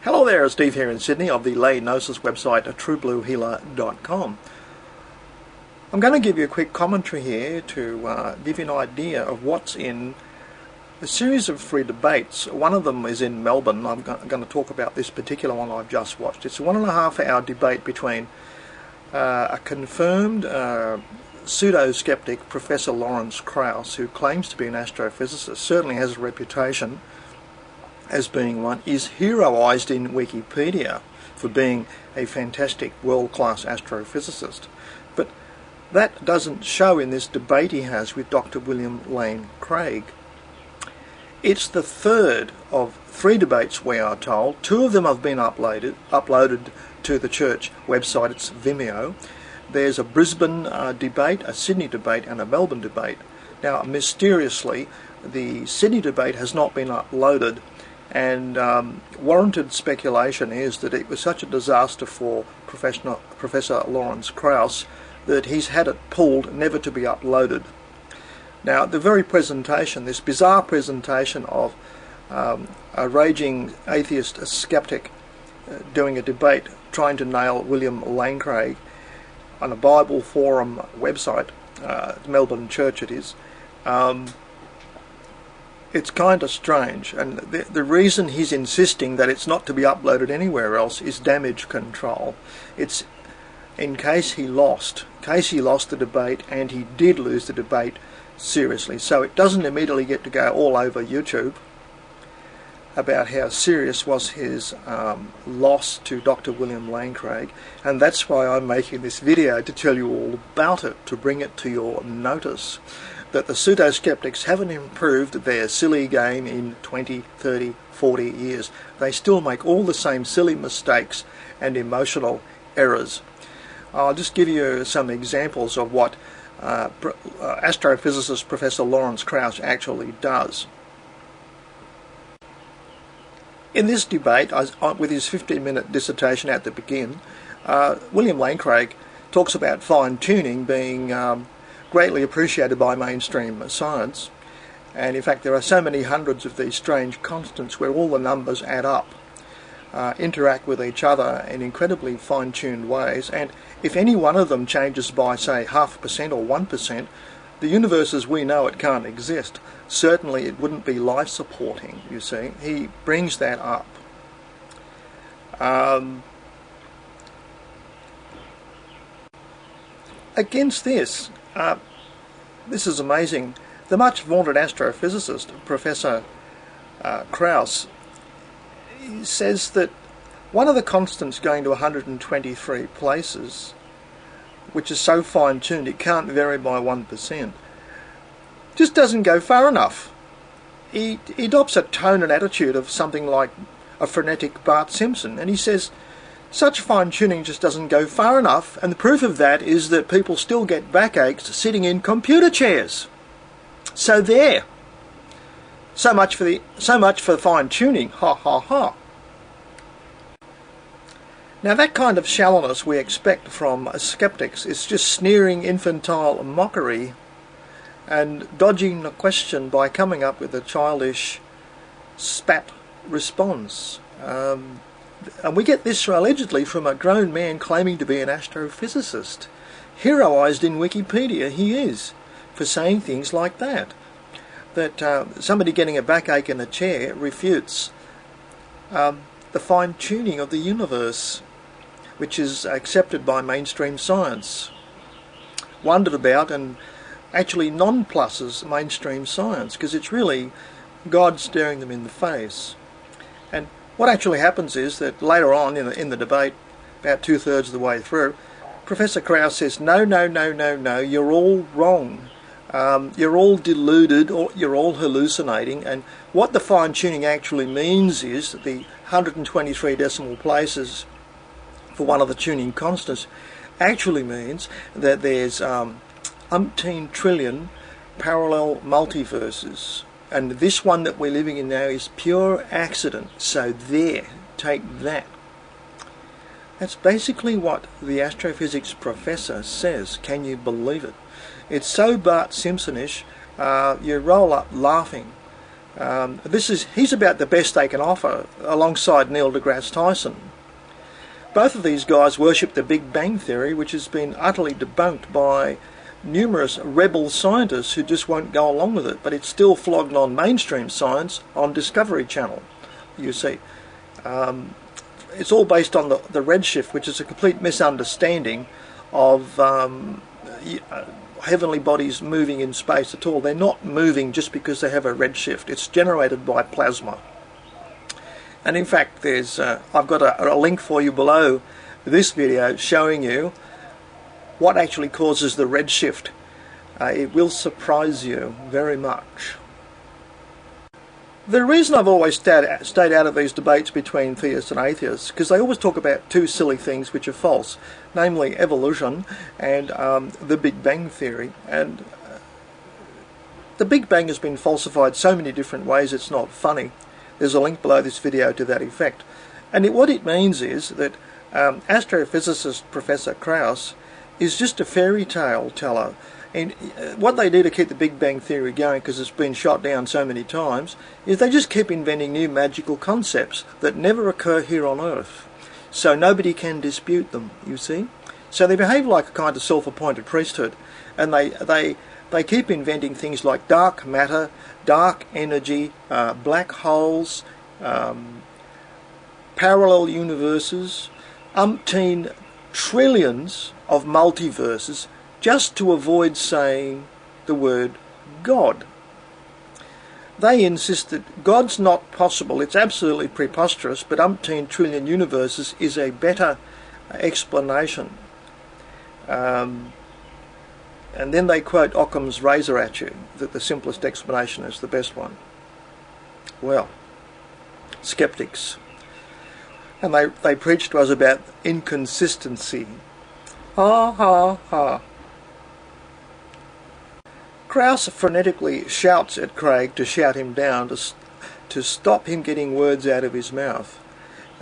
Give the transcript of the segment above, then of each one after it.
Hello there, Steve here in Sydney of the LOSES website at truebluehealer.com. I'm going to give you a quick commentary here to give you an idea of what's in a series of free debates. One of them is in Melbourne. I'm going to talk about this particular one I've just watched. It's a 1.5 hour debate between a confirmed pseudoskeptic, Professor Lawrence Krausse, who claims to be an astrophysicist, certainly has a reputation as being one, is heroised in Wikipedia for being a fantastic world-class astrophysicist. But that doesn't show in this debate he has with Dr. William Lane Craig. It's the third of 3 debates, we are told. 2 of them have been uploaded to the church website. It's Vimeo. There's a Brisbane debate, a Sydney debate and a Melbourne debate. Now, mysteriously, the Sydney debate has not been uploaded, and warranted speculation is that it was such a disaster for Professor Lawrence Krausse that he's had it pulled, never to be uploaded. Now, the very presentation, this bizarre presentation of a raging atheist, a skeptic, doing a debate trying to nail William Lane Craig on a Bible forum website, Melbourne Church it is, it's kind of strange, and the reason he's insisting that it's not to be uploaded anywhere else is damage control. It's in case he lost the debate, and he did lose the debate seriously, so it doesn't immediately get to go all over YouTube about how serious was his loss to Dr. William Lane Craig, and that's why I'm making this video, to tell you all about it, to bring it to your notice that the pseudo-skeptics haven't improved their silly game in 20, 30, 40 years. They still make all the same silly mistakes and emotional errors. I'll just give you some examples of what astrophysicist Professor Lawrence Krausse actually does. In this debate, with his 15-minute dissertation at the beginning, William Lane Craig talks about fine-tuning being greatly appreciated by mainstream science, and in fact there are so many hundreds of these strange constants where all the numbers add up, interact with each other in incredibly fine-tuned ways, and if any one of them changes by, say, 0.5% or 1%, the universe as we know it can't exist. Certainly it wouldn't be life-supporting, you see. He brings that up. Against this, this is amazing, the much vaunted astrophysicist, Professor Krausse, says that one of the constants going to 123 places, which is so fine-tuned it can't vary by 1%, just doesn't go far enough. He adopts a tone and attitude of something like a frenetic Bart Simpson, and he says such fine-tuning just doesn't go far enough, and the proof of that is that people still get backaches sitting in computer chairs. So there. So much for the fine-tuning. Ha ha ha. Now that kind of shallowness we expect from skeptics is just sneering infantile mockery and dodging the question by coming up with a childish spat response. And we get this allegedly from a grown man claiming to be an astrophysicist. Heroised in Wikipedia he is for saying things like that. That somebody getting a backache in a chair refutes the fine-tuning of the universe, which is accepted by mainstream science, wondered about, and actually non-pluses mainstream science, because it's really God staring them in the face. And what actually happens is that later on in the debate, about 2/3 of the way through, Professor Krausse says, no, you're all wrong. You're all deluded, or you're all hallucinating, and what the fine-tuning actually means is that the 123 decimal places for one of the tuning constants actually means that there's umpteen trillion parallel multiverses. And this one that we're living in now is pure accident. So there, take that. That's basically what the astrophysics professor says. Can you believe it? It's so Bart Simpsonish, you roll up laughing. He's about the best they can offer, alongside Neil deGrasse Tyson. Both of these guys worship the Big Bang Theory, which has been utterly debunked by numerous rebel scientists who just won't go along with it, but it's still flogged on mainstream science on Discovery Channel, you see. It's all based on the redshift, which is a complete misunderstanding of heavenly bodies moving in space at all. They're not moving just because they have a redshift. It's generated by plasma. And in fact, I've got a link for you below this video showing you what actually causes the redshift. It will surprise you very much. The reason I've always stayed out of these debates between theists and atheists, because they always talk about two silly things which are false, namely evolution and the Big Bang Theory. And the Big Bang has been falsified so many different ways it's not funny. There's a link below this video to that effect. And what it means is that astrophysicist Professor Krausse is just a fairy tale teller. And what they do to keep the Big Bang Theory going, because it's been shot down so many times, is they just keep inventing new magical concepts that never occur here on Earth. So nobody can dispute them, you see. So they behave like a kind of self-appointed priesthood. And they keep inventing things like dark matter, dark energy, black holes, parallel universes, umpteen trillions of multiverses, just to avoid saying the word God. They insist that God's not possible, it's absolutely preposterous, but umpteen trillion universes is a better explanation. And then they quote Occam's razor at you, that the simplest explanation is the best one. Well, skeptics. And they preach to us about inconsistency. Ha ha ha. Krausse frenetically shouts at Craig to shout him down, to stop him getting words out of his mouth.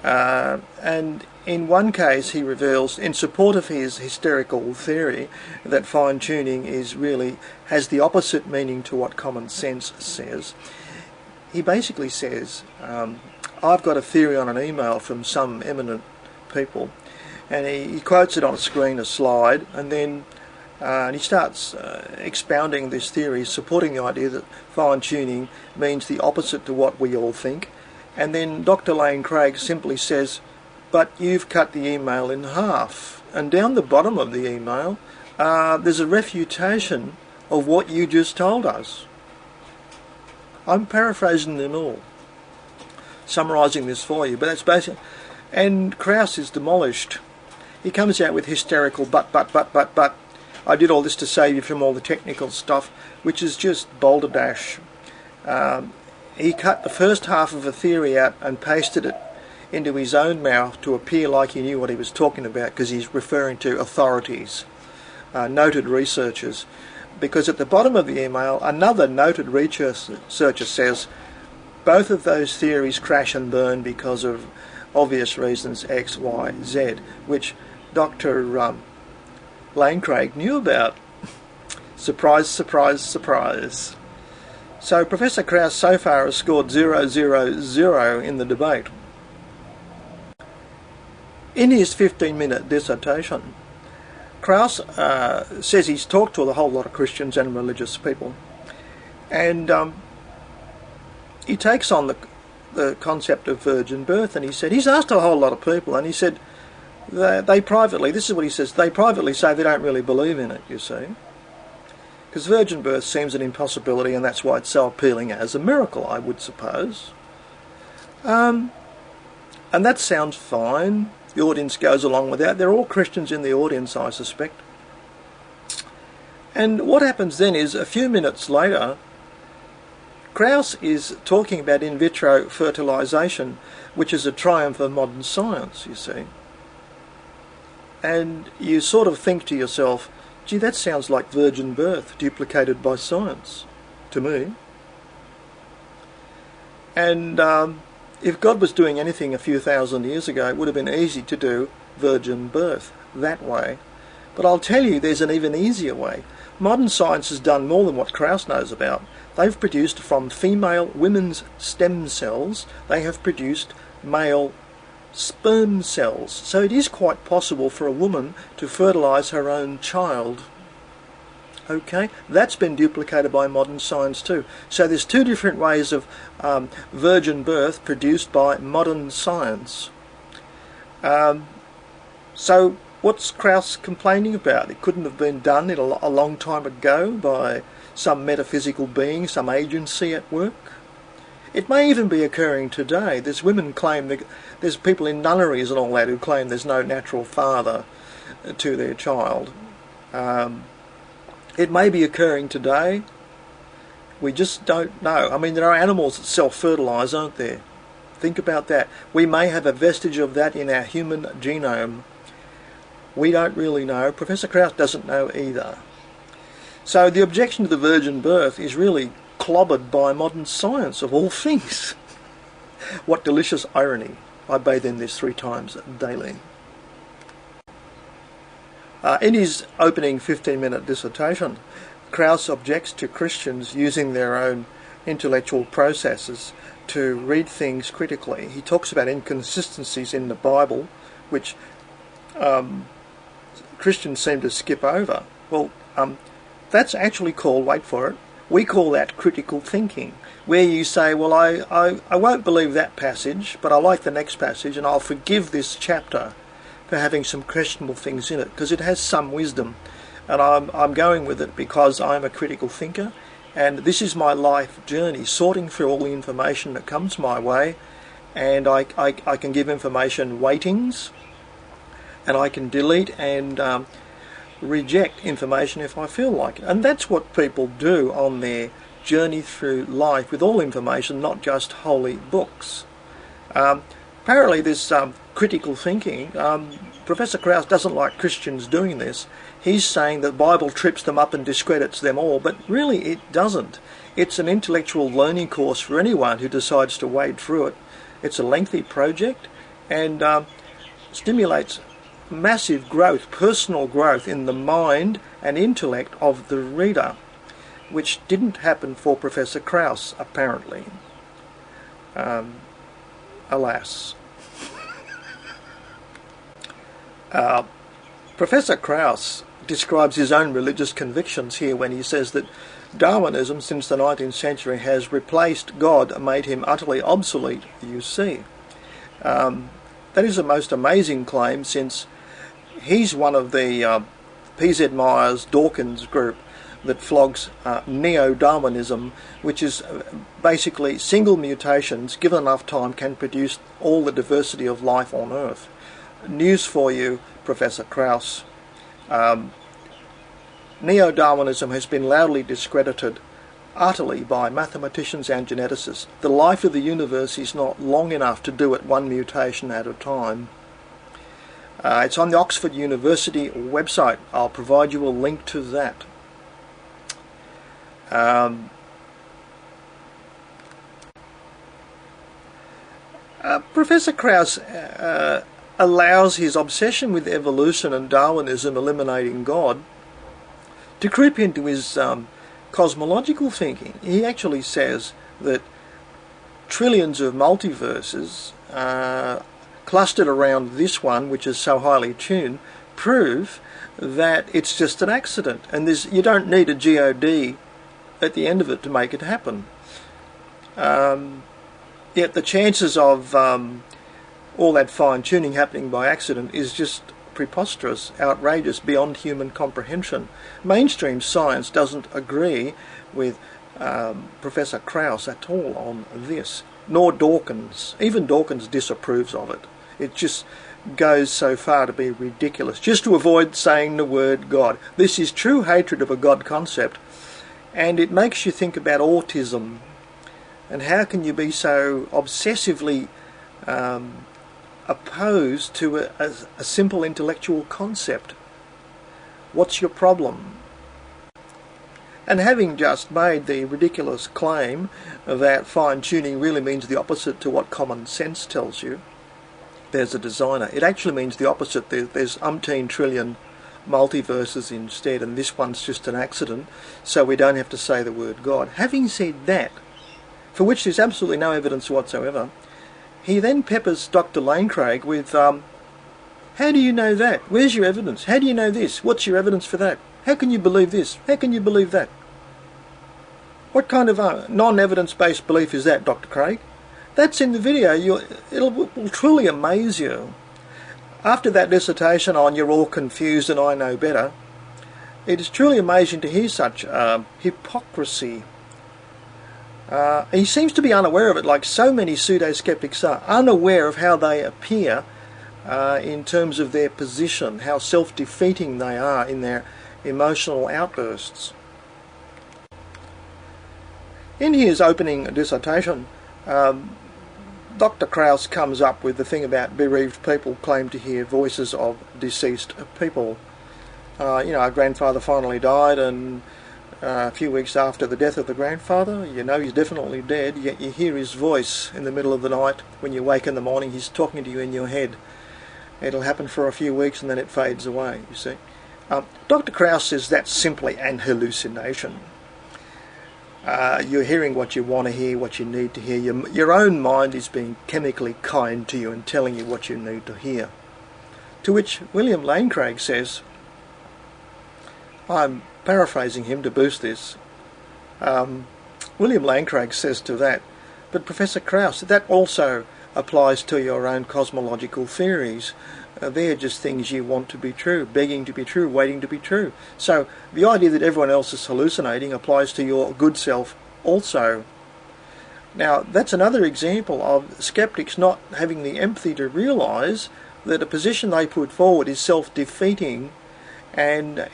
And in one case he reveals, in support of his hysterical theory, that fine-tuning has the opposite meaning to what common sense says. He basically says, I've got a theory on an email from some eminent people, and he quotes it on a screen, a slide, and then and he starts expounding this theory, supporting the idea that fine-tuning means the opposite to what we all think. And then Dr. Lane Craig simply says, but you've cut the email in half. And down the bottom of the email, there's a refutation of what you just told us. I'm paraphrasing them all, summarising this for you, but that's basically. And Krausse is demolished. He comes out with hysterical but. I did all this to save you from all the technical stuff, which is just balderdash. He cut the first half of a theory out and pasted it into his own mouth to appear like he knew what he was talking about, because he's referring to authorities, noted researchers. Because at the bottom of the email, another noted researcher says, both of those theories crash and burn because of obvious reasons X, Y, Z, which Dr. Lane Craig knew about. Surprise, surprise, surprise. So Professor Krausse so far has scored 0-0-0 in the debate. In his 15-minute dissertation, Krausse says he's talked to a whole lot of Christians and religious people, and he takes on the concept of virgin birth, and he said he's asked a whole lot of people, and he said they privately, this is what he says, they privately say they don't really believe in it, you see. Because virgin birth seems an impossibility, and that's why it's so appealing as a miracle, I would suppose. And that sounds fine. The audience goes along with that. They're all Christians in the audience, I suspect. And what happens then is, a few minutes later, Krausse is talking about in vitro fertilization, which is a triumph of modern science, you see. And you sort of think to yourself, gee, that sounds like virgin birth duplicated by science to me. And if God was doing anything a few thousand years ago, it would have been easy to do virgin birth that way. But I'll tell you, there's an even easier way. Modern science has done more than what Krausse knows about. They've produced from female women's stem cells, they have produced male sperm cells. So it is quite possible for a woman to fertilise her own child. Okay, that's been duplicated by modern science too. So there's two different ways of virgin birth produced by modern science. So what's Krausse complaining about? It couldn't have been done a long time ago by some metaphysical being, some agency at work. It may even be occurring today. There's women claim that there's people in nunneries and all that who claim there's no natural father to their child. It may be occurring today. We just don't know. I mean, there are animals that self-fertilise, aren't there? Think about that. We may have a vestige of that in our human genome. We don't really know. Professor Krausse doesn't know either. So the objection to the virgin birth is really clobbered by modern science, of all things. What delicious irony. I bathe in this 3 times daily. In his opening 15-minute dissertation, Krausse objects to Christians using their own intellectual processes to read things critically. He talks about inconsistencies in the Bible, which Christians seem to skip over. Well, that's actually called, wait for it, we call that critical thinking, where you say, well, I won't believe that passage, but I like the next passage, and I'll forgive this chapter for having some questionable things in it, because it has some wisdom, and I'm going with it because I'm a critical thinker, and this is my life journey, sorting through all the information that comes my way, and I can give information weightings, and I can delete and reject information if I feel like it. And that's what people do on their journey through life with all information, not just holy books. Apparently this critical thinking, Professor Krausse doesn't like Christians doing this. He's saying that the Bible trips them up and discredits them all, but really it doesn't. It's an intellectual learning course for anyone who decides to wade through it. It's a lengthy project and stimulates massive growth, personal growth in the mind and intellect of the reader, which didn't happen for Professor Krausse, apparently. Alas. Professor Krausse describes his own religious convictions here when he says that Darwinism since the 19th century has replaced God, made him utterly obsolete, you see. That is a most amazing claim, since he's one of the P.Z. Myers Dawkins group that flogs neo-Darwinism, which is basically single mutations, given enough time, can produce all the diversity of life on Earth. News for you, Professor Krausse. Neo-Darwinism has been loudly discredited utterly by mathematicians and geneticists. The life of the universe is not long enough to do it one mutation at a time. It's on the Oxford University website. I'll provide you a link to that. Professor Krausse allows his obsession with evolution and Darwinism, eliminating God, to creep into his cosmological thinking. He actually says that trillions of multiverses clustered around this one, which is so highly tuned, prove that it's just an accident, and you don't need a God at the end of it to make it happen. Yet the chances of all that fine-tuning happening by accident is just preposterous, outrageous, beyond human comprehension. Mainstream science doesn't agree with Professor Krausse at all on this, nor Dawkins. Even Dawkins disapproves of it. It just goes so far to be ridiculous, just to avoid saying the word God. This is true hatred of a God concept, and it makes you think about autism. And how can you be so obsessively opposed to a simple intellectual concept? What's your problem? And having just made the ridiculous claim that fine-tuning really means the opposite to what common sense tells you, there's a designer. It actually means the opposite. There's umpteen trillion multiverses instead, and this one's just an accident, so we don't have to say the word God. Having said that, for which there's absolutely no evidence whatsoever, he then peppers Dr. Lane Craig with, how do you know that? Where's your evidence? How do you know this? What's your evidence for that? How can you believe this? How can you believe that? What kind of non-evidence-based belief is that, Dr. Craig? That's in the video. It will truly amaze you. After that dissertation on "You're all confused and I know better," it is truly amazing to hear such hypocrisy. He seems to be unaware of it, like so many pseudo-skeptics are, unaware of how they appear in terms of their position, how self-defeating they are in their emotional outbursts. In his opening dissertation, Dr. Krausse comes up with the thing about bereaved people claim to hear voices of deceased people. Our grandfather finally died, and a few weeks after the death of the grandfather, you know he's definitely dead, yet you hear his voice in the middle of the night. When you wake in the morning, he's talking to you in your head. It'll happen for a few weeks and then it fades away, you see. Dr. Krausse says that's simply an hallucination. You're hearing what you want to hear, what you need to hear. Your own mind is being chemically kind to you and telling you what you need to hear. To which William Lane Craig says, I'm paraphrasing him to boost this, William Lane Craig says to that, but Professor Krausse, that also applies to your own cosmological theories. They're just things you want to be true, begging to be true, waiting to be true. So the idea that everyone else is hallucinating applies to your good self also. Now, that's another example of skeptics not having the empathy to realise that a position they put forward is self-defeating and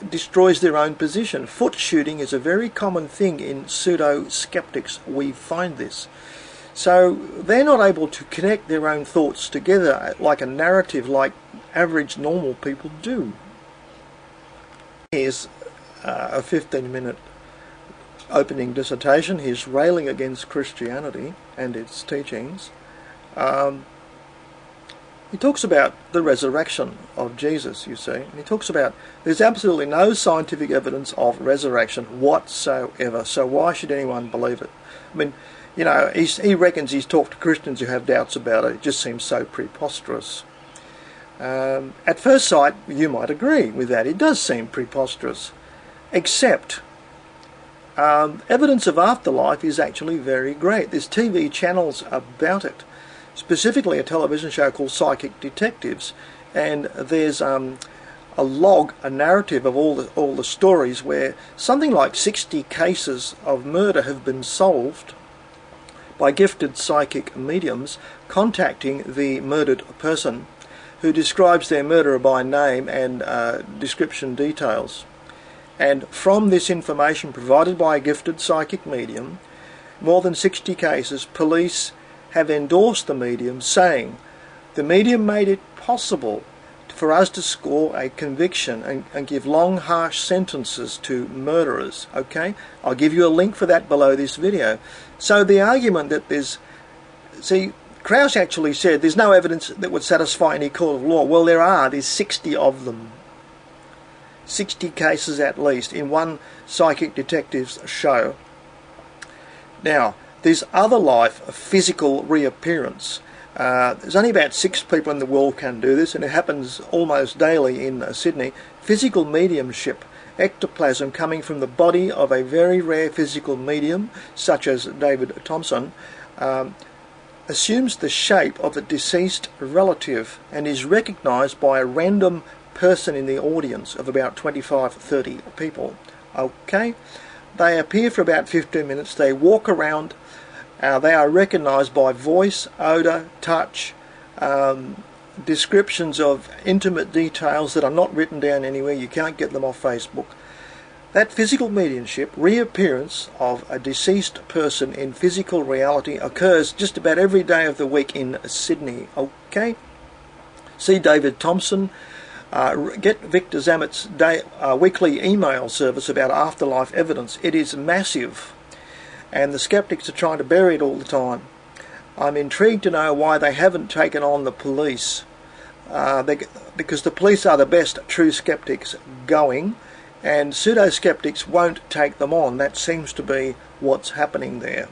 destroys their own position. Foot shooting is a very common thing in pseudo-skeptics. We find this. So they're not able to connect their own thoughts together like a narrative like average normal people do. Here's a 15-minute opening dissertation. He's railing against Christianity and its teachings. He talks about the resurrection of Jesus, you see. And he talks about there's absolutely no scientific evidence of resurrection whatsoever, so why should anyone believe it? I mean, you know, he reckons he's talked to Christians who have doubts about it. It just seems so preposterous. At first sight, you might agree with that. It does seem preposterous. Except, evidence of afterlife is actually very great. There's TV channels about it. Specifically a television show called Psychic Detectives. And there's a narrative of all the stories where something like 60 cases of murder have been solved by gifted psychic mediums contacting the murdered person, who describes their murderer by name and description details. And from this information provided by a gifted psychic medium, more than 60 cases, police have endorsed the medium, saying the medium made it possible for us to score a conviction and give long, harsh sentences to murderers. Okay? I'll give you a link for that below this video. So the argument that Krausse actually said there's no evidence that would satisfy any court of law. Well, there's 60 of them. 60 cases at least in one Psychic Detectives show. Now, there's other life, a physical reappearance. There's only about 6 people in the world can do this, and it happens almost daily in Sydney. Physical mediumship, ectoplasm coming from the body of a very rare physical medium, such as David Thompson, assumes the shape of a deceased relative and is recognised by a random person in the audience of about 25-30 people. Okay? They appear for about 15 minutes. They walk around. They are recognised by voice, odour, touch, descriptions of intimate details that are not written down anywhere. You can't get them off Facebook. That physical mediumship, reappearance of a deceased person in physical reality, occurs just about every day of the week in Sydney. Okay? See David Thompson. Get Victor Zamet's weekly email service about afterlife evidence. It is massive, and the skeptics are trying to bury it all the time. I'm intrigued to know why they haven't taken on the police. because the police are the best true skeptics going, and pseudo-skeptics won't take them on. That seems to be what's happening there.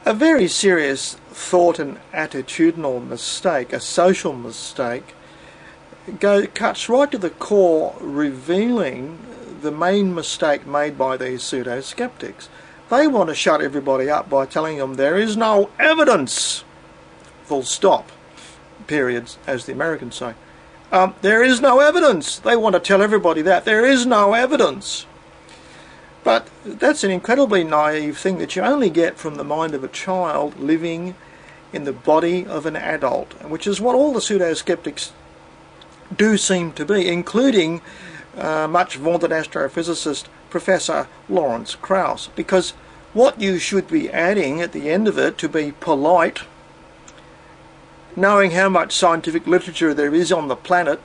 A very serious thought and attitudinal mistake, a social mistake, cuts right to the core, revealing the main mistake made by these pseudo-skeptics. They want to shut everybody up by telling them there is no evidence, full stop, periods, as the Americans say. There is no evidence. They want to tell everybody that there is no evidence. But that's an incredibly naive thing that you only get from the mind of a child living in the body of an adult, which is what all the pseudo-skeptics do seem to be, including much vaunted astrophysicist Professor Lawrence Krausse. Because what you should be adding at the end of it, to be polite, knowing how much scientific literature there is on the planet,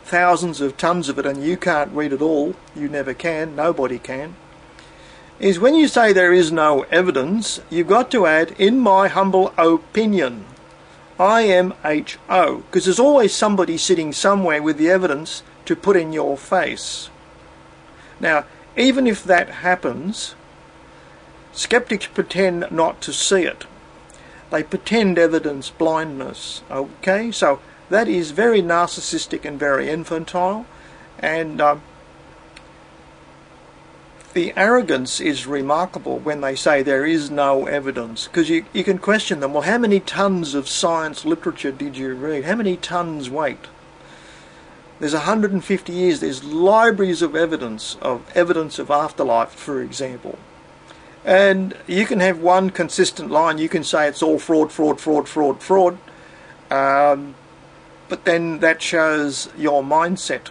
thousands of tons of it, and you can't read it all, you never can, nobody can, is when you say there is no evidence, you've got to add, in my humble opinion, IMHO, because there's always somebody sitting somewhere with the evidence to put in your face. Now, even if that happens, skeptics pretend not to see it. They pretend evidence blindness, okay? So that is very narcissistic and very infantile, and the arrogance is remarkable when they say there is no evidence, because you can question them. Well, how many tons of science literature did you read? How many tons weight? There's 150 years. There's libraries of evidence of afterlife, for example. And you can have one consistent line. You can say it's all fraud, fraud, fraud, fraud, fraud. But then that shows your mindset.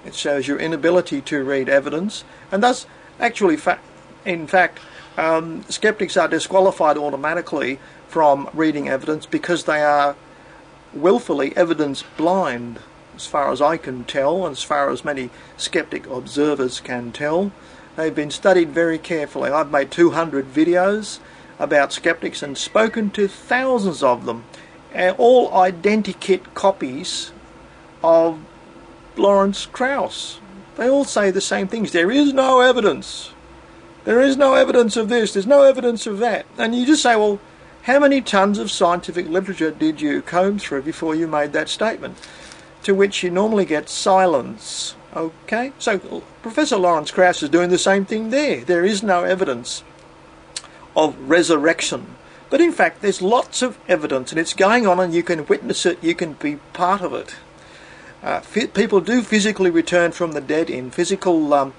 It shows your inability to read evidence, and thus, actually, in fact, skeptics are disqualified automatically from reading evidence because they are willfully evidence blind, as far as I can tell, and as far as many skeptic observers can tell. They've been studied very carefully. I've made 200 videos about skeptics and spoken to thousands of them, all identikit copies of Lawrence Krausse. They all say the same things. There is no evidence. There is no evidence of this. There's no evidence of that. And you just say, well, how many tons of scientific literature did you comb through before you made that statement? To which you normally get silence. Okay? So Professor Lawrence Krausse is doing the same thing there. There is no evidence of resurrection. But in fact, there's lots of evidence, and it's going on, and you can witness it. You can be part of it. People do physically return from the dead in physical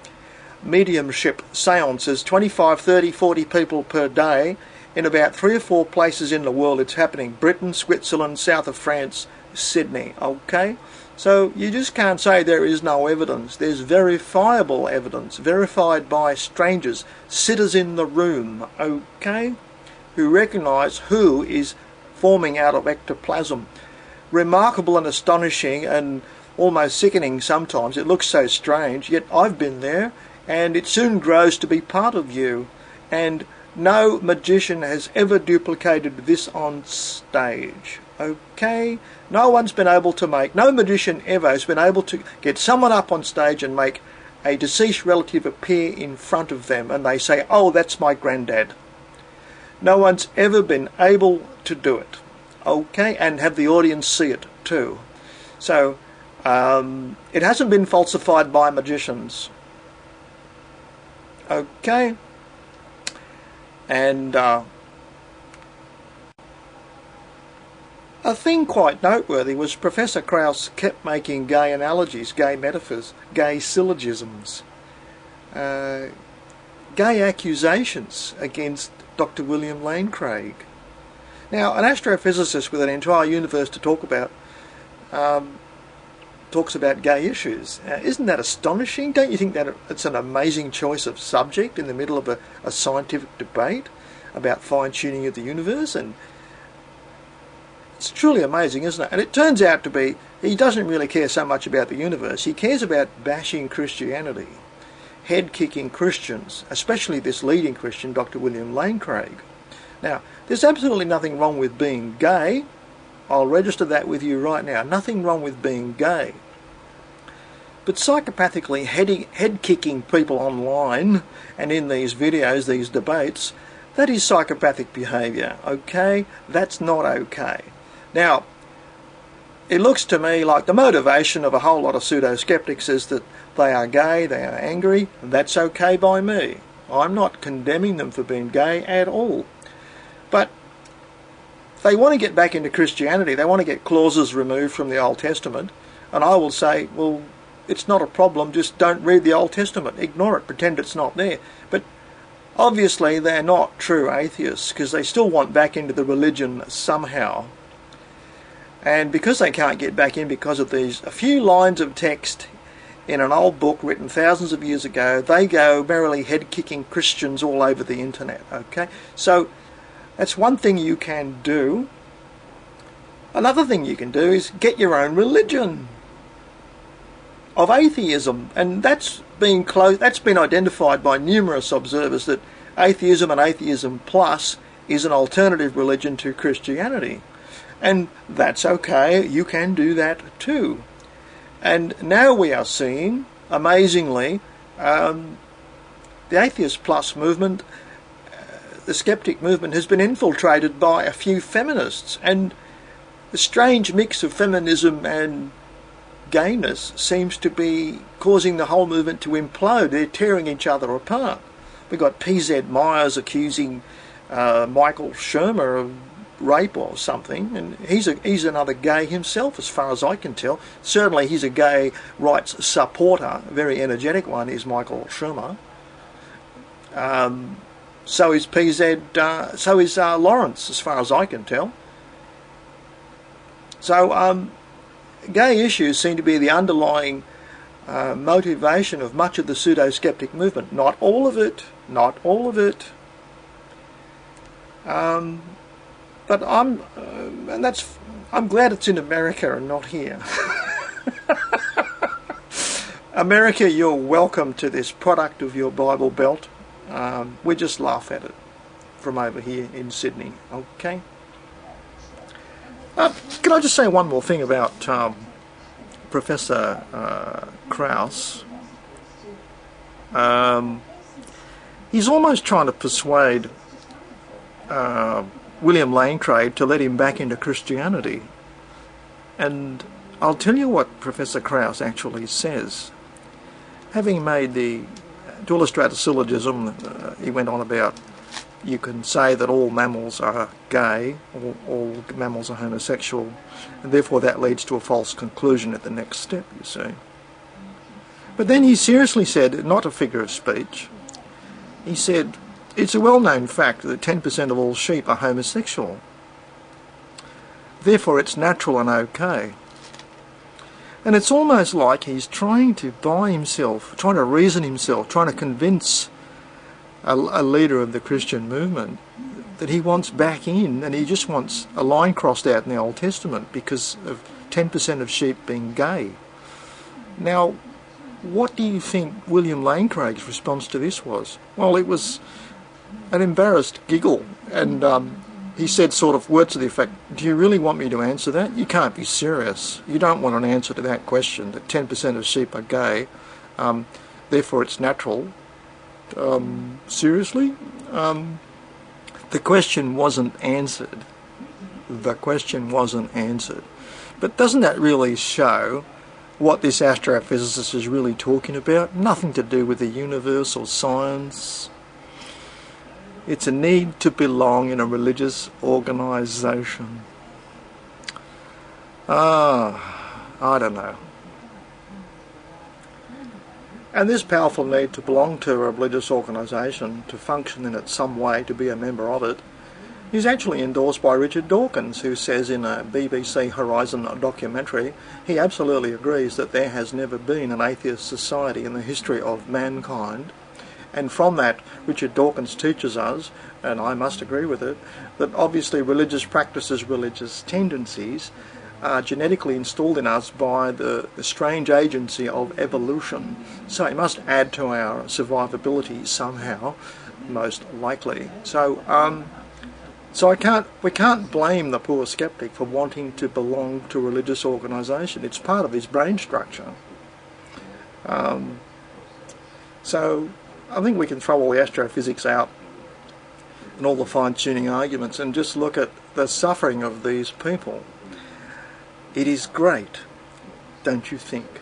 mediumship seances, 25, 30, 40 people per day in about 3 or 4 places in the world. It's happening: Britain, Switzerland, south of France, Sydney. Okay? So you just can't say there is no evidence. There's verifiable evidence, verified by strangers, sitters in the room, okay, who recognise who is forming out of ectoplasm. Remarkable and astonishing and almost sickening sometimes. It looks so strange, yet I've been there, and it soon grows to be part of you. And no magician has ever duplicated this on stage. Okay? No one's been able to make, no magician ever has been able to get someone up on stage and make a deceased relative appear in front of them, and they say, oh, that's my granddad. No one's ever been able to do it. Okay, and have the audience see it too. So it hasn't been falsified by magicians. Okay, and a thing quite noteworthy was Professor Krausse kept making gay analogies, gay metaphors, gay syllogisms, gay accusations against Dr. William Lane Craig. Now, an astrophysicist with an entire universe to talk about talks about gay issues. Isn't that astonishing? Don't you think that it's an amazing choice of subject in the middle of a scientific debate about fine-tuning of the universe? And it's truly amazing, isn't it? And it turns out to be, he doesn't really care so much about the universe. He cares about bashing Christianity, head-kicking Christians, especially this leading Christian, Dr. William Lane Craig. Now, there's absolutely nothing wrong with being gay. I'll register that with you right now. Nothing wrong with being gay. But psychopathically head-kicking people online and in these videos, these debates, that is psychopathic behaviour, okay? That's not okay. Now, it looks to me like the motivation of a whole lot of pseudo-skeptics is that they are gay, they are angry, and that's okay by me. I'm not condemning them for being gay at all. But they want to get back into Christianity, they want to get clauses removed from the Old Testament, and I will say, well, it's not a problem, just don't read the Old Testament, ignore it, pretend it's not there. But obviously they're not true atheists, because they still want back into the religion somehow. And because they can't get back in because of these a few lines of text in an old book written thousands of years ago, they go merrily head-kicking Christians all over the internet, okay? So that's one thing you can do. Another thing you can do is get your own religion of atheism, and that's been identified by numerous observers, that atheism and atheism plus is an alternative religion to Christianity. And that's okay, you can do that too. And now we are seeing, amazingly, the Atheist Plus movement, the skeptic movement, has been infiltrated by a few feminists, and the strange mix of feminism and gayness seems to be causing the whole movement to implode. They're tearing each other apart. We've got PZ Myers accusing Michael Shermer of rape or something, and he's another gay himself as far as I can tell. Certainly he's a gay rights supporter, a very energetic one is Michael Shermer. So is PZ, so is Lawrence as far as I can tell. So gay issues seem to be the underlying motivation of much of the pseudo-skeptic movement. Not all of it, not all of it. But I'm glad it's in America and not here. America, you're welcome to this product of your Bible Belt. We just laugh at it from over here in Sydney. Okay. Can I just say one more thing about Professor Krausse? He's almost trying to persuade William Lane Craig to let him back into Christianity. And I'll tell you what Professor Krausse actually says. Having made to illustrate a syllogism, he went on about, you can say that all mammals are gay, all mammals are homosexual, and therefore that leads to a false conclusion at the next step, you see. But then he seriously said, not a figure of speech, he said, it's a well-known fact that 10% of all sheep are homosexual. Therefore it's natural and okay. And it's almost like he's trying to buy himself, trying to reason himself, trying to convince a leader of the Christian movement that he wants back in, and he just wants a line crossed out in the Old Testament because of 10% of sheep being gay. Now, what do you think William Lane Craig's response to this was? Well, it was an embarrassed giggle, and he said sort of words to the effect, do you really want me to answer that? You can't be serious. You don't want an answer to that question, that 10% of sheep are gay, therefore it's natural. Seriously? The question wasn't answered. The question wasn't answered. But doesn't that really show what this astrophysicist is really talking about? Nothing to do with the universe or science. It's a need to belong in a religious organisation. I don't know. And this powerful need to belong to a religious organisation, to function in it some way, to be a member of it, is actually endorsed by Richard Dawkins, who says in a BBC Horizon documentary, he absolutely agrees that there has never been an atheist society in the history of mankind. And from that, Richard Dawkins teaches us, and I must agree with it, that obviously religious practices, religious tendencies, are genetically installed in us by the strange agency of evolution. So it must add to our survivability somehow, most likely. So So we can't blame the poor skeptic for wanting to belong to a religious organisation. It's part of his brain structure. So I think we can throw all the astrophysics out and all the fine-tuning arguments and just look at the suffering of these people. It is great, don't you think?